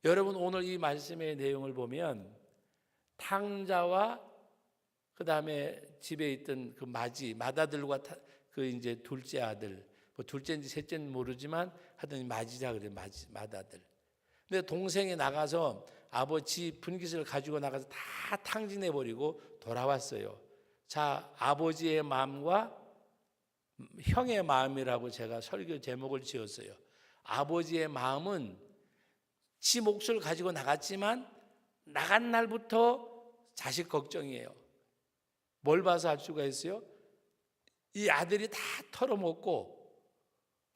여러분 오늘 이 말씀의 내용을 보면 탕자와 그 다음에 집에 있던 그 맏아들과 그 이제 둘째 아들, 뭐 둘째인지 셋째는 모르지만 하여튼 맏이자 그래요. 맏아들. 근데 동생이 나가서 아버지 분깃을 가지고 나가서 다 탕진해 버리고 돌아왔어요. 자, 아버지의 마음과 형의 마음이라고 제가 설교 제목을 지었어요. 아버지의 마음은 지 몫을 가지고 나갔지만 나간 날부터 자식 걱정이에요. 뭘 봐서 알 수가 있어요? 이 아들이 다 털어먹고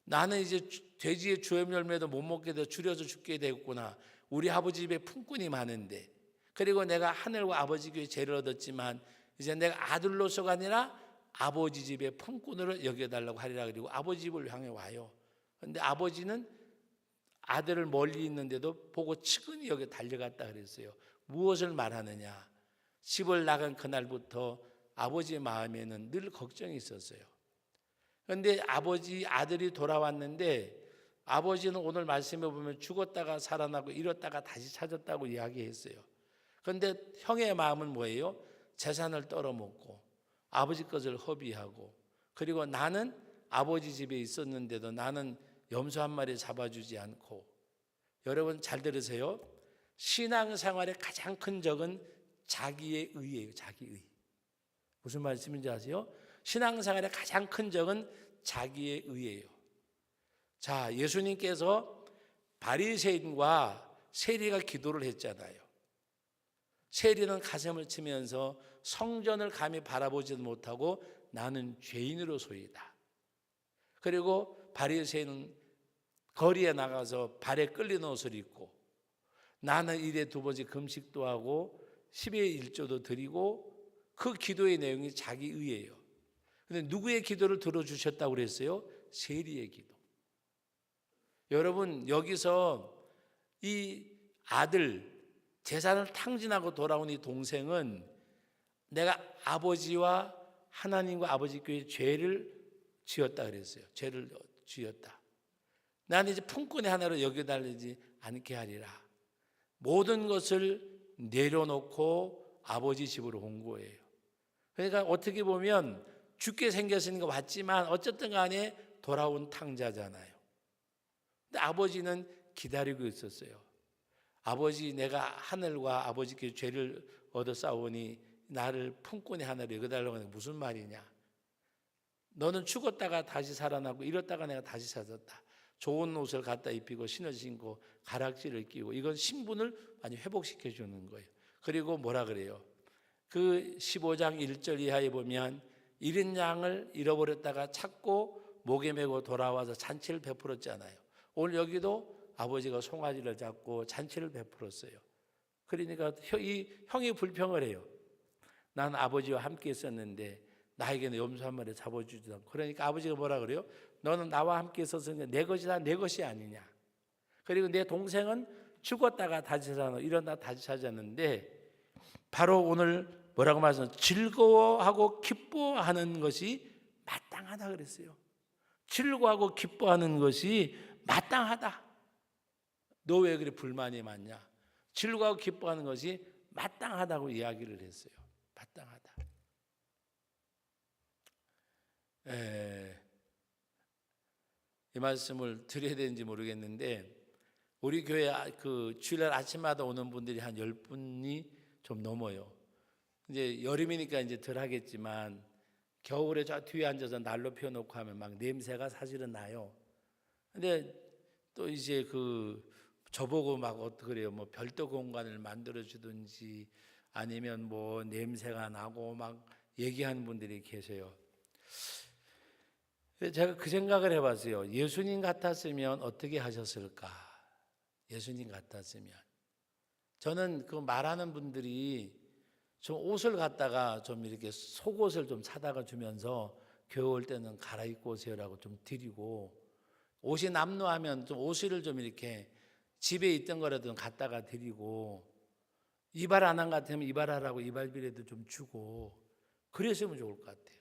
나는 이제 돼지의 주염 열매도 못 먹게 돼서 줄여서 죽게 되겠구나. 우리 아버지 집에 품꾼이 많은데, 그리고 내가 하늘과 아버지 교회 죄를 얻었지만 이제 내가 아들로서가 아니라 아버지 집의 품꾼으로 여겨달라고 하리라. 그리고 아버지 집을 향해 와요. 그런데 아버지는 아들을 멀리 있는데도 보고 측은히 여기 달려갔다 그랬어요. 무엇을 말하느냐? 집을 나간 그날부터 아버지의 마음에는 늘 걱정이 있었어요. 그런데 아들이 돌아왔는데 아버지는 오늘 말씀해 보면 죽었다가 살아나고 잃었다가 다시 찾았다고 이야기했어요. 그런데 형의 마음은 뭐예요? 재산을 떨어먹고 아버지 것을 허비하고, 그리고 나는 아버지 집에 있었는데도 나는 염소 한 마리 잡아주지 않고. 여러분 잘 들으세요. 신앙생활의 가장 큰 적은 자기의 의예요. 자기의. 무슨 말씀인지 아세요? 신앙생활의 가장 큰 적은 자기의 의예요. 자, 예수님께서 바리새인과 세리가 기도를 했잖아요. 세리는 가슴을 치면서 성전을 감히 바라보지도 못하고 나는 죄인으로소이다. 그리고 바리새인은 거리에 나가서 발에 끌린 옷을 입고 나는 일에 두 번째 금식도 하고 10의 1조도 드리고, 그 기도의 내용이 자기 의예요. 그런데 누구의 기도를 들어주셨다고 그랬어요? 세리의 기도. 여러분 여기서 이 아들 재산을 탕진하고 돌아온 이 동생은 내가 아버지와 하나님과 아버지 교회에 죄를 지었다 그랬어요. 죄를 지었다. 나는 이제 품꾼의 하나로 여겨달리지 않게 하리라. 모든 것을 내려놓고 아버지 집으로 온 거예요. 그러니까 어떻게 보면 죽게 생겼으니까 왔지만 어쨌든 간에 돌아온 탕자잖아요. 근데 아버지는 기다리고 있었어요. 아버지, 내가 하늘과 아버지께 죄를 얻어 싸우니 나를 품꾼의 하나로 여겨달라고 하는 게 무슨 말이냐? 너는 죽었다가 다시 살아나고 잃었다가 내가 다시 찾았다. 좋은 옷을 갖다 입히고 신을 신고 가락지를 끼고, 이건 신분을 많이 회복시켜 주는 거예요. 그리고 뭐라 그래요? 그 15장 1절 이하에 보면 잃은 양을 잃어버렸다가 찾고 목에 메고 돌아와서 잔치를 베풀었잖아요. 오늘 여기도 아버지가 송아지를 잡고 잔치를 베풀었어요. 그러니까 이 형이 불평을 해요. 난 아버지와 함께 있었는데 나에게는 염소 한 마리 잡아주지도 않고. 그러니까 아버지가 뭐라 그래요? 너는 나와 함께 있었으니까 내 것이다, 내 것이 아니냐. 그리고 내 동생은 죽었다가 다시 살아나고 일어나 다시 찾았는데, 바로 오늘 뭐라고 말씀하셨어요? 즐거워하고 기뻐하는 것이 마땅하다 그랬어요. 즐거워하고 기뻐하는 것이 마땅하다. 너 왜 그래 불만이 많냐? 즐거워하고 기뻐하는 것이 마땅하다고 이야기를 했어요. 마땅하다. 이 말씀을 드려야 되는지 모르겠는데, 우리 교회 그 주일날 아침마다 오는 분들이 한 10분이 좀 넘어요. 이제 여름이니까 이제 덜 하겠지만 겨울에 저 뒤에 앉아서 난로 펴놓고 하면 막 냄새가 사실은 나요. 근데 또 이제 저보고 막 어떻게 그래요? 뭐 별도 공간을 만들어 주든지 아니면 뭐 냄새가 나고 막 얘기하는 분들이 계세요. 제가 그 생각을 해봤어요. 예수님 같았으면 어떻게 하셨을까? 예수님 같았으면. 저는 그 말하는 분들이 좀 옷을 갖다가 좀 이렇게 속옷을 좀 사다가 주면서 교회 올 때는 갈아입고 오세요라고 좀 드리고, 옷이 남루하면 좀 옷을 좀 이렇게 집에 있던 거라도 갖다가 드리고, 이발 안 한 것 같으면 이발하라고 이발비라도 좀 주고 그랬으면 좋을 것 같아요.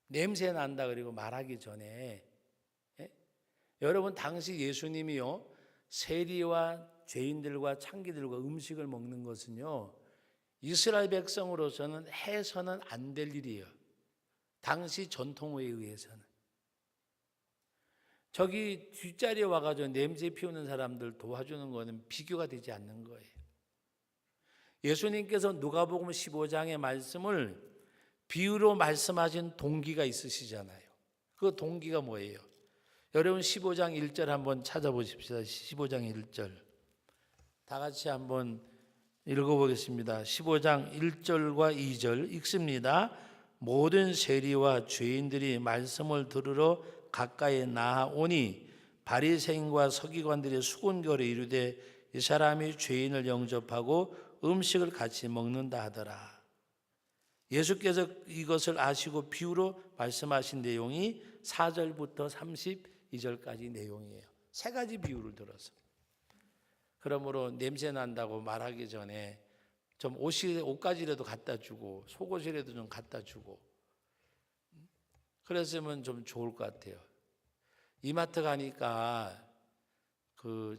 냄새 난다 그리고 말하기 전에. 예? 여러분 당시 예수님이요 세리와 죄인들과 창기들과 음식을 먹는 것은요, 이스라엘 백성으로서는 해서는 안 될 일이에요. 당시 전통에 의해서는. 저기 뒷자리에 와가지고 냄새 피우는 사람들 도와주는 거는 비교가 되지 않는 거예요. 예수님께서 누가복음 15장의 말씀을 비유로 말씀하신 동기가 있으시잖아요. 그 동기가 뭐예요? 여러분 15장 1절 한번 찾아보십시다. 15장 1절 다 같이 한번 읽어보겠습니다. 15장 1절과 2절 읽습니다. 모든 세리와 죄인들이 말씀을 들으러 가까이 나아오니 바리새인과 서기관들의 수군거려 이르되 이 사람이 죄인을 영접하고 음식을 같이 먹는다 하더라. 예수께서 이것을 아시고 비유로 말씀하신 내용이 4절부터 32절까지 내용이에요. 세 가지 비유를 들어서. 그러므로 냄새 난다고 말하기 전에 좀 옷가지라도 갖다 주고 속옷이라도 좀 갖다 주고 그랬으면 좀 좋을 것 같아요. 이마트 가니까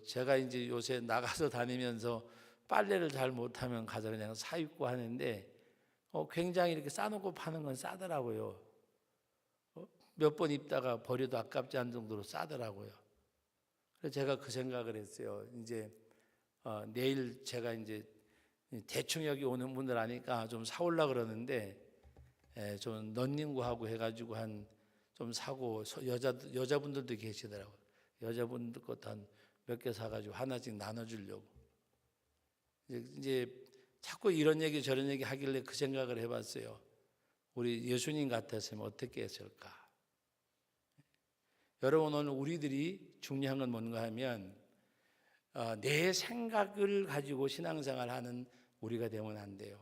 제가 이제 요새 나가서 다니면서 빨래를 잘 못하면 가서 그냥 사 입고 하는데 굉장히 이렇게 싸놓고 파는 건 싸더라고요. 몇 번 입다가 버려도 아깝지 않은 정도로 싸더라고요. 그래서 제가 그 생각을 했어요. 이제 내일 제가 이제 대충 여기 오는 분들 아니까 좀 사올라 그러는데 좀 런닝구하고 해가지고 좀 사고 여자분들도 계시더라고요. 여자분들 것도 한 몇 개 사가지고 하나씩 나눠주려고. 이제 자꾸 이런 얘기 저런 얘기 하길래 그 생각을 해봤어요. 우리 예수님 같았으면 어떻게 했을까? 여러분 오늘 우리들이 중요한 건 뭔가 하면 내 생각을 가지고 신앙생활하는 우리가 되면 안 돼요.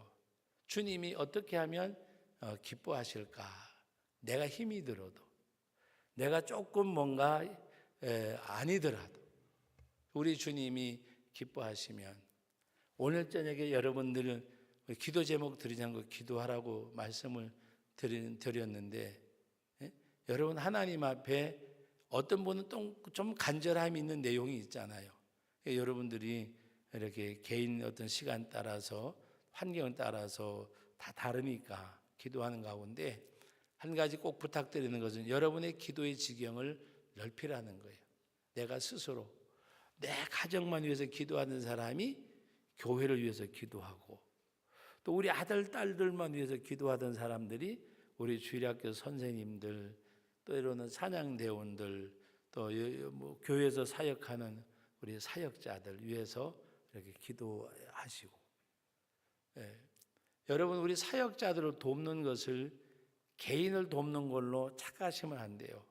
주님이 어떻게 하면 기뻐하실까? 내가 힘이 들어도 내가 조금 뭔가 아니더라도 우리 주님이 기뻐하시면 오늘 저녁에 여러분들 기도 제목 드리자는 거 기도하라고 말씀을 드렸는데 여러분 하나님 앞에 어떤 분은 좀 간절함이 있는 내용이 있잖아요. 여러분들이 이렇게 개인 어떤 시간 따라서 환경 따라서 다 다르니까 기도하는 가운데 한 가지 꼭 부탁드리는 것은 여러분의 기도의 지경을 넓히라는 거예요. 내가 스스로 내 가정만 위해서 기도하는 사람이 교회를 위해서 기도하고 또 우리 아들, 딸들만 위해서 기도하던 사람들이 우리 주일학교 선생님들 또 이러는 찬양대원들 또 교회에서 사역하는 우리 사역자들 위해서 이렇게 기도하시고 여러분 우리 사역자들을 돕는 것을 개인을 돕는 걸로 착각하시면 안 돼요.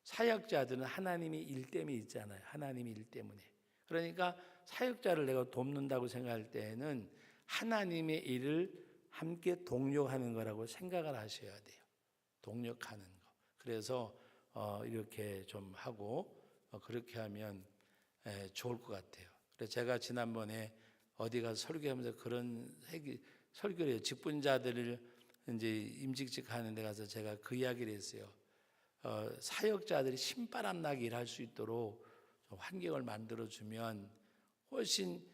사역자들은 하나님이 일 때문에 있잖아요. 하나님이 일 때문에. 그러니까 사역자를 내가 돕는다고 생각할 때에는 하나님의 일을 함께 동력하는 거라고 생각을 하셔야 돼요. 동력하는 거. 그래서 이렇게 좀 하고 그렇게 하면 좋을 것 같아요. 그래서 제가 지난번에 어디 가서 설교하면서 그런 설교를 해요. 직분자들을 이제 임직직 하는 데 가서 제가 그 이야기를 했어요. 사역자들이 신바람 나게 일할 수 있도록 환경을 만들어주면 훨씬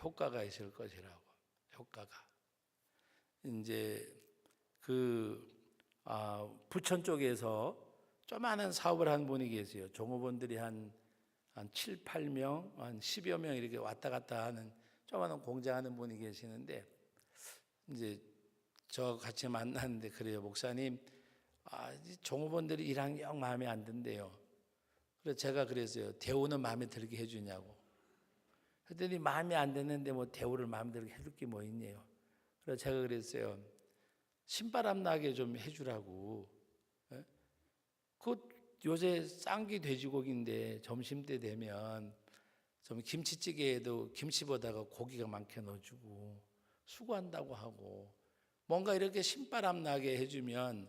효과가 있을 것이라고. 효과가. 이제 부천 쪽에서 조그마한 사업을 하는 분이 계세요. 종업원들이 한 7, 8명, 한 10여 명 이렇게 왔다 갔다 하는 조그마한 공장하는 분이 계시는데 이제 저 같이 만났는데 그래요. 목사님, 종업원들이 일하는 게 영 마음에 안 든대요. 그래서 제가 그랬어요. 대우는 마음에 들게 해주냐고. 그랬더니 마음에 안 드는데 뭐 대우를 마음에 들게 해줄 게 뭐 있네요. 그래서 제가 그랬어요. 신바람 나게 좀 해주라고. 그 요새 쌍기 돼지고기인데 점심때 되면 좀 김치찌개에도 김치보다가 고기가 많게 넣어주고 수고한다고 하고 뭔가 이렇게 신바람 나게 해주면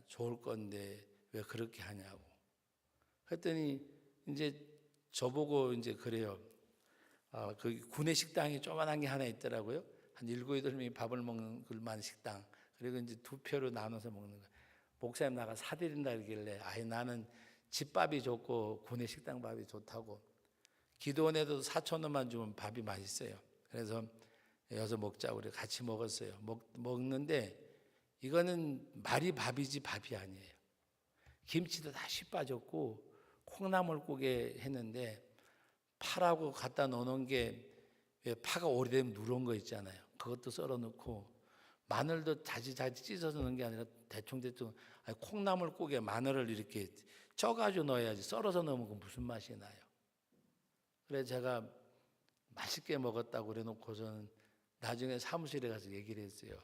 좋을 건데 왜 그렇게 하냐고. 그랬더니 이제 저보고 이제 그래요. 그 구내 식당이 조그만한 게 하나 있더라고요. 한 7, 8명이 밥을 먹는 그만 식당. 그리고 이제 2표로 나눠서 먹는 거예요. 목사님 나가 사드린다 그러길래 나는 집밥이 좋고 구내 식당 밥이 좋다고. 기도원에도 4,000원만 주면 밥이 맛있어요. 그래서 여기서 먹자고 우리 같이 먹었어요. 먹는데 이거는 말이 밥이지 밥이 아니에요. 김치도 다 씨 빠졌고 콩나물국에 했는데 파라고 갖다 넣어놓은 게 왜 파가 오래되면 누런 거 있잖아요. 그것도 썰어 넣고 마늘도 자지자지 찢어서 넣는 게 아니라 대충대충 콩나물국에 마늘을 이렇게 쪄가지고 넣어야지 썰어서 넣으면 그 무슨 맛이 나요. 그래서 제가 맛있게 먹었다고 그래놓고서는 나중에 사무실에 가서 얘기를 했어요.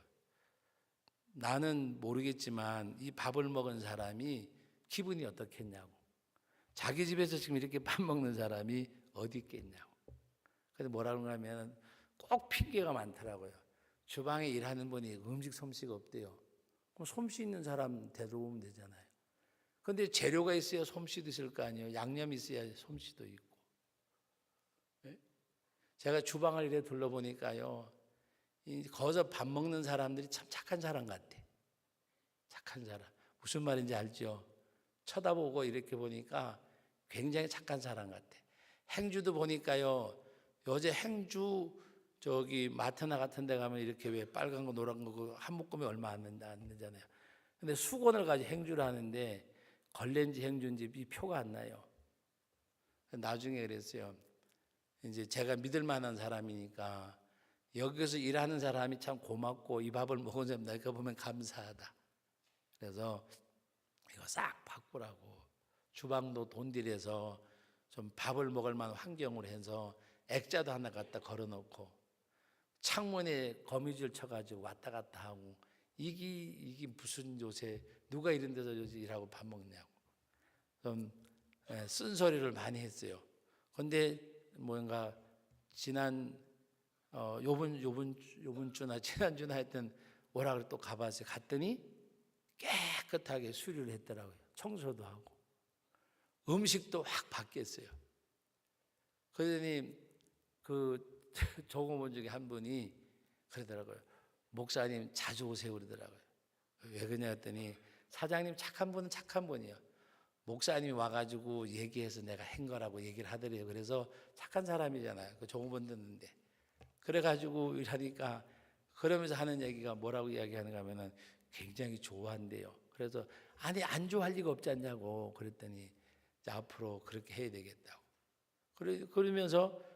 나는 모르겠지만 이 밥을 먹은 사람이 기분이 어떻겠냐고. 자기 집에서 지금 이렇게 밥 먹는 사람이 어디 있겠냐고. 그래서 뭐라고 하면 꼭 핑계가 많더라고요. 주방에 일하는 분이 음식 솜씨가 없대요. 그럼 솜씨 있는 사람 데려오면 되잖아요. 그런데 재료가 있어야 솜씨도 있을 거 아니에요. 양념이 있어야 솜씨도 있고. 네? 제가 주방을 이래 둘러보니까요. 거기서 밥 먹는 사람들이 참 착한 사람 같아. 착한 사람. 무슨 말인지 알죠? 쳐다보고 이렇게 보니까 굉장히 착한 사람 같아. 행주도 보니까요. 요새 행주 저기 마트나 같은 데 가면 이렇게 왜 빨간 거 노란 거 한 묶음에 얼마 안 되잖아요. 근데 수건을 가지고 행주를 하는데 걸렌지 행주인지 이 표가 안 나요. 나중에 그랬어요. 이제 제가 믿을 만한 사람이니까 여기서 일하는 사람이 참 고맙고 이 밥을 먹은 사람 내가 보면 감사하다. 그래서 이거 싹 바꾸라고 주방도 돈 들여서 좀 밥을 먹을 만한 환경으로 해서 액자도 하나 갖다 걸어놓고 창문에 거미줄 쳐가지고 왔다 갔다 하고 이게 무슨 요새 누가 이런 데서 요새 일하고 밥 먹냐고 좀 쓴소리를 많이 했어요. 그런데 뭔가 지난 요번 주나 지난주나 하여튼 오라 그래 또 가봤어요. 갔더니 깨끗하게 수리를 했더라고요. 청소도 하고 음식도 확 바뀌었어요. 그러더니 그 조공원 중에 한 분이 그러더라고요. 목사님 자주 오세요 그러더라고요. 왜 그러냐 했더니 사장님 착한 분은 착한 분이에요. 목사님이 와가지고 얘기해서 내가 한 거라고 얘기를 하더래요. 그래서 착한 사람이잖아요. 그 조공원 듣는데 그래가지고 일하니까 그러면서 하는 얘기가 뭐라고 이야기하는가 하면은 굉장히 좋아한대요. 그래서 아니 안 좋아할 리가 없지 않냐고 그랬더니 앞으로 그렇게 해야 되겠다고. 그러면서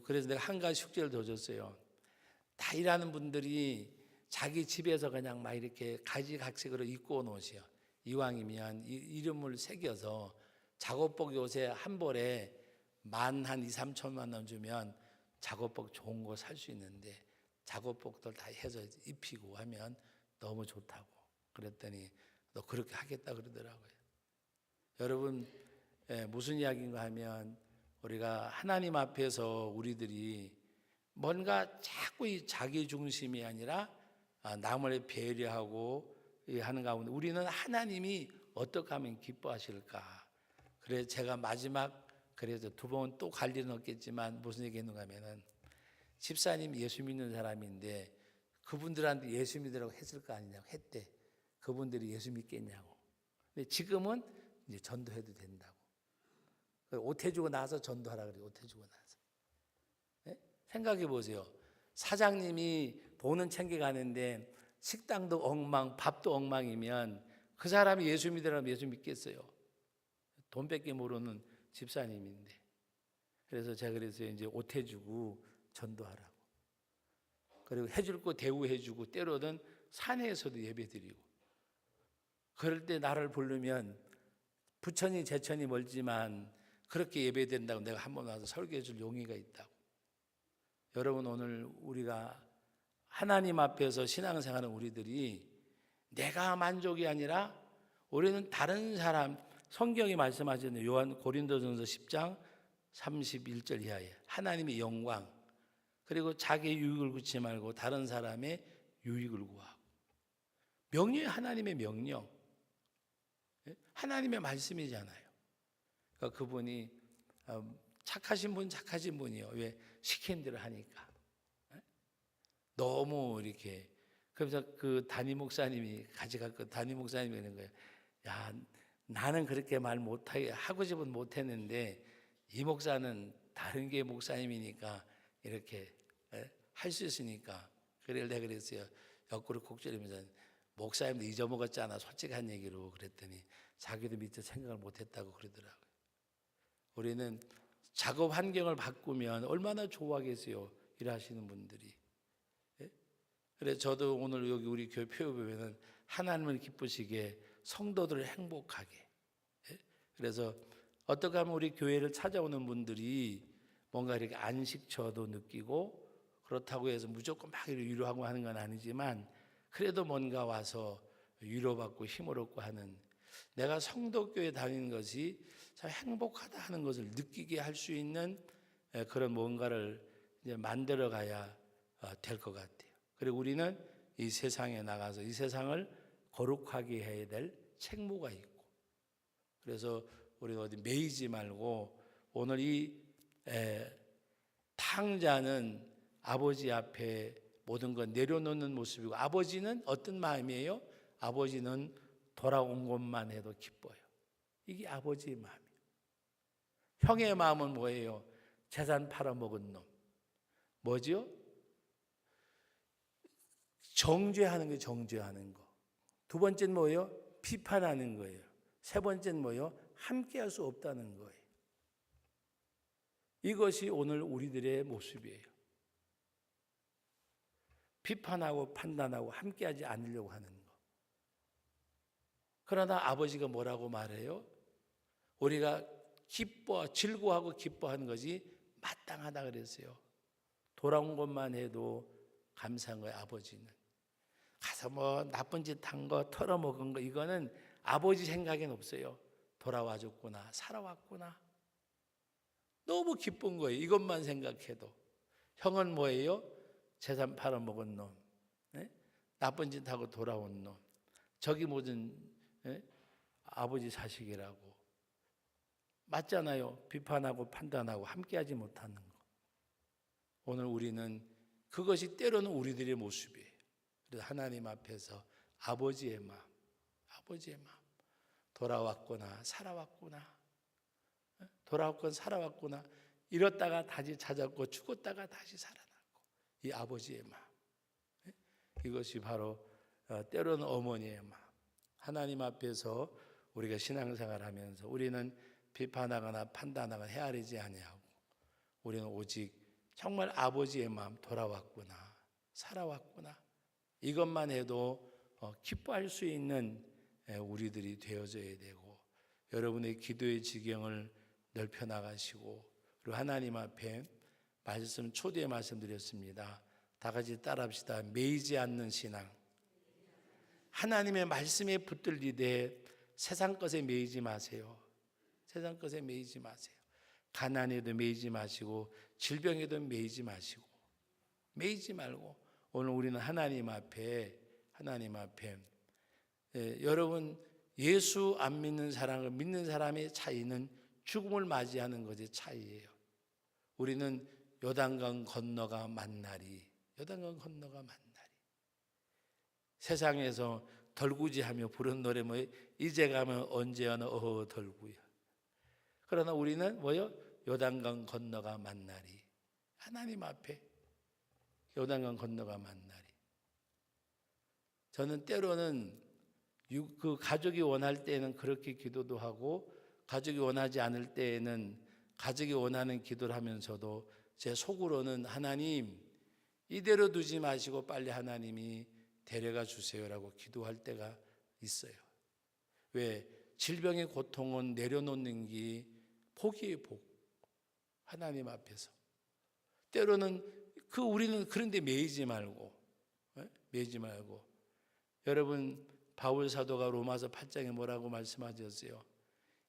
그래서 내가 한 가지 숙제를 더 줬어요. 다 일하는 분들이 자기 집에서 그냥 막 이렇게 가지각색으로 입고 놓으세요. 이왕이면 이름을 새겨서 작업복 요새 한 벌에 한 2, 3천만 원 주면 작업복 좋은 거 살 수 있는데 작업복들 다 해서 입히고 하면 너무 좋다고 그랬더니 너 그렇게 하겠다 그러더라고요. 여러분 무슨 이야기인가 하면 우리가 하나님 앞에서 우리들이 뭔가 자꾸 이 자기 중심이 아니라 남을 배려하고 하는 가운데 우리는 하나님이 어떻게 하면 기뻐하실까. 그래서 제가 마지막 그래서 두 번 또 갈 일은 없겠지만 무슨 얘기했는가 하면은 집사님 예수 믿는 사람인데 그분들한테 예수 믿으라고 했을 거 아니냐고 했대. 그분들이 예수 믿겠냐고. 근데 지금은 이제 전도해도 된다고. 옷 해주고 나서 전도하라 그래요. 옷 해주고 나서. 네? 생각해 보세요. 사장님이 돈은 챙겨가는데 식당도 엉망, 밥도 엉망이면 그 사람이 예수 믿으라면 예수 믿겠어요. 돈밖에 모르는 집사님인데. 그래서 제가 그래서 이제 옷 해주고 전도하라고. 그리고 해줄 거 대우해주고 때로는 산에서도 예배드리고. 그럴 때 나를 부르면 부천이 제천이 멀지만 그렇게 예배된다고 내가 한번 와서 설교해 줄 용의가 있다고. 여러분 오늘 우리가 하나님 앞에서 신앙생활하는 우리들이 내가 만족이 아니라 우리는 다른 사람 성경이 말씀하시는 요한 고린도전서 10장 31절 이하에 하나님의 영광 그리고 자기의 유익을 구치 말고 다른 사람의 유익을 구하고 명령이 하나님의 명령 하나님의 말씀이잖아요. 그러니까 그분이 착하신 분이요. 왜 시킨 대로 하니까 너무 이렇게 그래서 그 담임 목사님이 같이 갔고 담임 목사님이 그런 거예요. 야 나는 그렇게 말 못하게 하고 싶은 못했는데 이 목사는 다른 게 목사님이니까 이렇게 할 수 있으니까. 그래 내가 그랬어요. 옆구리 콕 찌르면서 목사님도 잊어먹었잖아. 솔직한 얘기로 그랬더니 자기도 미처 생각을 못했다고 그러더라고요. 우리는 작업 환경을 바꾸면 얼마나 좋아하겠어요. 일하시는 분들이. 예? 그래서 저도 오늘 여기 우리 교회 표에 보면은 하나님을 기쁘시게 성도들을 행복하게. 예? 그래서 어떻게 하면 우리 교회를 찾아오는 분들이 뭔가 이렇게 안식처도 느끼고 그렇다고 해서 무조건 막 위로하고 하는 건 아니지만 그래도 뭔가 와서 위로받고 힘을 얻고 하는 내가 성도교회 다니는 것이 참 행복하다 하는 것을 느끼게 할 수 있는 그런 뭔가를 이제 만들어 가야 될 것 같아요. 그리고 우리는 이 세상에 나가서 이 세상을 거룩하게 해야 될 책무가 있고 그래서 우리가 어디 매이지 말고 오늘 이 탕자는 아버지 앞에 모든 걸 내려놓는 모습이고 아버지는 어떤 마음이에요? 아버지는 돌아온 것만 해도 기뻐요. 이게 아버지의 마음이에요. 형의 마음은 뭐예요? 재산 팔아먹은 놈. 뭐죠? 정죄하는 거, 정죄하는 거. 두 번째는 뭐예요? 비판하는 거예요. 세 번째는 뭐예요? 함께할 수 없다는 거예요. 이것이 오늘 우리들의 모습이에요. 비판하고 판단하고 함께하지 않으려고 하는 거. 그러나 아버지가 뭐라고 말해요? 우리가 즐거워하고 기뻐하는 것이 마땅하다 그랬어요. 돌아온 것만 해도 감사한 거예요. 아버지는 가서 뭐 나쁜 짓 한 거 털어먹은 거 이거는 아버지 생각엔 없어요. 돌아와줬구나, 살아왔구나. 너무 기쁜 거예요. 이것만 생각해도. 형은 뭐예요? 재산 팔아먹은 놈, 나쁜 짓 하고 돌아온 놈. 저기 무슨 아버지 자식이라고. 맞잖아요. 비판하고 판단하고 함께하지 못하는 거. 오늘 우리는 그것이 때로는 우리들의 모습이에요. 그래서 하나님 앞에서 아버지의 마음, 아버지의 마음. 돌아왔구나, 살아왔구나. 돌아왔구나, 살아왔구나. 잃었다가 다시 찾았고 죽었다가 다시 살아났고. 이 아버지의 마음. 이것이 바로 때로는 어머니의 마음. 하나님 앞에서 우리가 신앙생활하면서 우리는 비판하거나 판단하거나 헤아리지 아니하고 우리는 오직 정말 아버지의 마음 돌아왔구나, 살아왔구나. 이것만 해도 기뻐할 수 있는 우리들이 되어져야 되고 여러분의 기도의 지경을 넓혀 나가시고 그리고 하나님 앞에 말씀 초대에 말씀드렸습니다. 다 같이 따라합시다. 매이지 않는 신앙. 하나님의 말씀에 붙들리되 세상 것에 매이지 마세요. 세상 것에 매이지 마세요. 가난에도 매이지 마시고 질병에도 매이지 마시고 매이지 말고 오늘 우리는 하나님 앞에 여러분 예수 안 믿는 사람과 믿는 사람의 차이는 죽음을 맞이하는 것의 차이예요. 우리는 요단강 건너가 만나리. 요단강 건너가 만나리. 세상에서 덜구지하며 부른 노래 뭐 이제 가면 언제 하나 덜구야. 그러나 우리는 뭐요? 요단강 건너가 만나리. 하나님 앞에 요단강 건너가 만나리. 저는 때로는 그 가족이 원할 때에는 그렇게 기도도 하고 가족이 원하지 않을 때에는 가족이 원하는 기도를 하면서도 제 속으로는 하나님 이대로 두지 마시고 빨리 하나님이 데려가 주세요라고 기도할 때가 있어요. 왜? 질병의 고통은 내려놓는 게 복이에요, 복. 하나님 앞에서. 때로는 우리는 그런데 매이지 말고 여러분 바울 사도가 로마서 8장에 뭐라고 말씀하셨어요?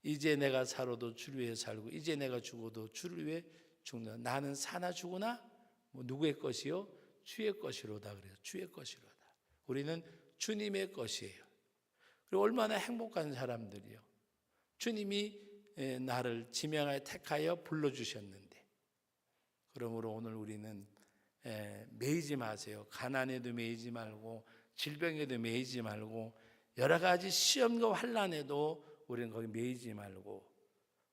이제 내가 살아도 주를 위해 살고 이제 내가 죽어도 주를 위해 죽는다. 나는 사나 죽으나 누구의 것이요? 주의 것이로다 그래요. 주의 것이로다. 우리는 주님의 것이에요. 그리고 얼마나 행복한 사람들이요. 주님이 나를 지명하여 택하여 불러주셨는데 그러므로 오늘 우리는 매이지 마세요. 가난에도 매이지 말고 질병에도 매이지 말고 여러 가지 시험과 환난에도 우리는 거기 매이지 말고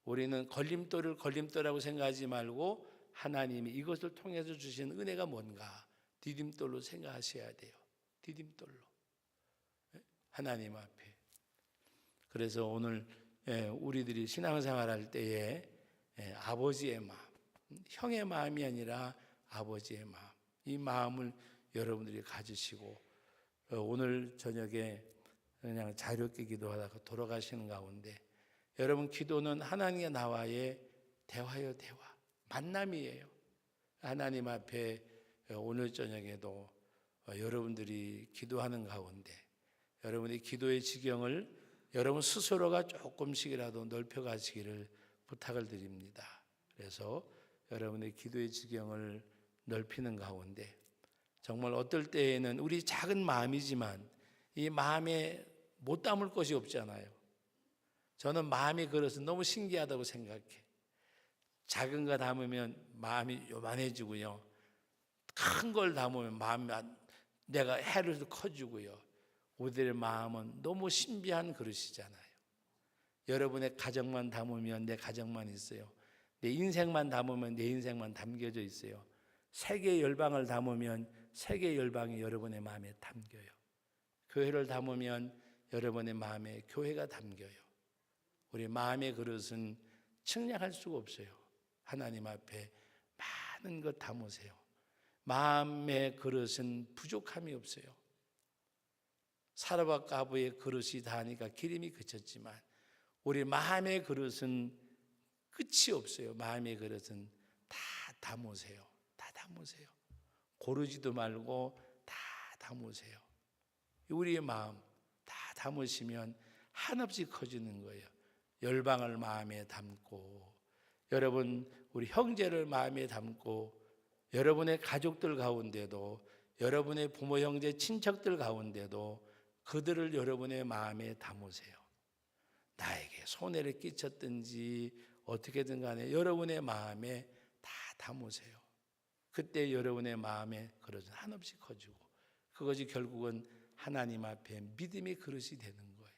우리는 걸림돌을 걸림돌이라고 생각하지 말고 하나님이 이것을 통해서 주신 은혜가 뭔가 디딤돌로 생각하셔야 돼요. 디딤돌로. 하나님 앞에. 그래서 오늘 우리들이 신앙생활할 때에 아버지의 마음, 형의 마음이 아니라 아버지의 마음, 이 마음을 여러분들이 가지시고 오늘 저녁에 그냥 자유롭게 기도하다가 돌아가시는 가운데 여러분 기도는 하나님과 나와의 대화요 대화, 만남이에요. 하나님 앞에 오늘 저녁에도 여러분들이 기도하는 가운데 여러분의 기도의 지경을 여러분 스스로가 조금씩이라도 넓혀가시기를 부탁을 드립니다. 그래서 여러분의 기도의 지경을 넓히는 가운데 정말 어떨 때에는 우리 작은 마음이지만 이 마음에 못 담을 것이 없잖아요. 저는 마음의 그릇은 너무 신기하다고 생각해. 작은 거 담으면 마음이 요만해지고요. 큰 걸 담으면 마음이 내가 해를 커지고요. 우리들의 마음은 너무 신비한 그릇이잖아요. 여러분의 가정만 담으면 내 가정만 있어요. 내 인생만 담으면 내 인생만 담겨져 있어요. 세계 열방을 담으면 세계 열방이 여러분의 마음에 담겨요. 교회를 담으면 여러분의 마음에 교회가 담겨요. 우리 마음의 그릇은 측량할 수가 없어요. 하나님 앞에 많은 것 담으세요. 마음의 그릇은 부족함이 없어요. 사르밧 가부의 그릇이 다하니까 기름이 그쳤지만 우리 마음의 그릇은 끝이 없어요. 마음의 그릇은 다 담으세요. 다 담으세요. 고르지도 말고 다 담으세요. 우리의 마음 다 담으시면 한없이 커지는 거예요. 열방을 마음에 담고 여러분 우리 형제를 마음에 담고 여러분의 가족들 가운데도 여러분의 부모 형제 친척들 가운데도 그들을 여러분의 마음에 담으세요. 나에게 손해를 끼쳤든지 어떻게든 간에 여러분의 마음에 다 담으세요. 그때 여러분의 마음에 그릇은 한없이 커지고 그것이 결국은 하나님 앞에 믿음의 그릇이 되는 거예요.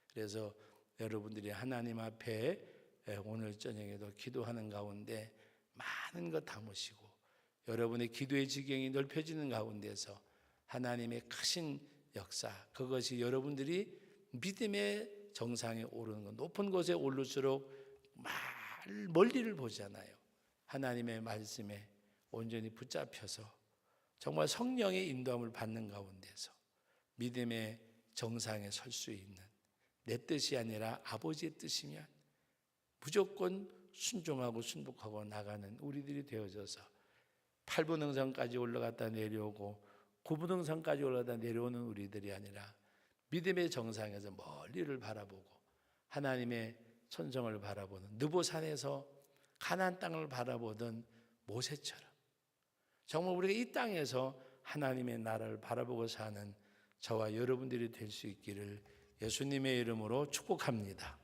그래서 여러분들이 하나님 앞에 오늘 저녁에도 기도하는 가운데 많은 것 담으시고 여러분의 기도의 지경이 넓혀지는 가운데서 하나님의 크신 역사, 그것이 여러분들이 믿음의 정상에 오르는 것, 높은 곳에 오를수록 멀리를 보잖아요. 하나님의 말씀에 온전히 붙잡혀서 정말 성령의 인도함을 받는 가운데서 믿음의 정상에 설 수 있는, 내 뜻이 아니라 아버지의 뜻이면 무조건 순종하고 순복하고 나가는 우리들이 되어져서 8분 능선까지 올라갔다 내려오고 9분 능선까지 올라갔다 내려오는 우리들이 아니라 믿음의 정상에서 멀리를 바라보고 하나님의 천성을 바라보는 느보산에서 가나안 땅을 바라보던 모세처럼 정말 우리가 이 땅에서 하나님의 나라를 바라보고 사는 저와 여러분들이 될 수 있기를 예수님의 이름으로 축복합니다.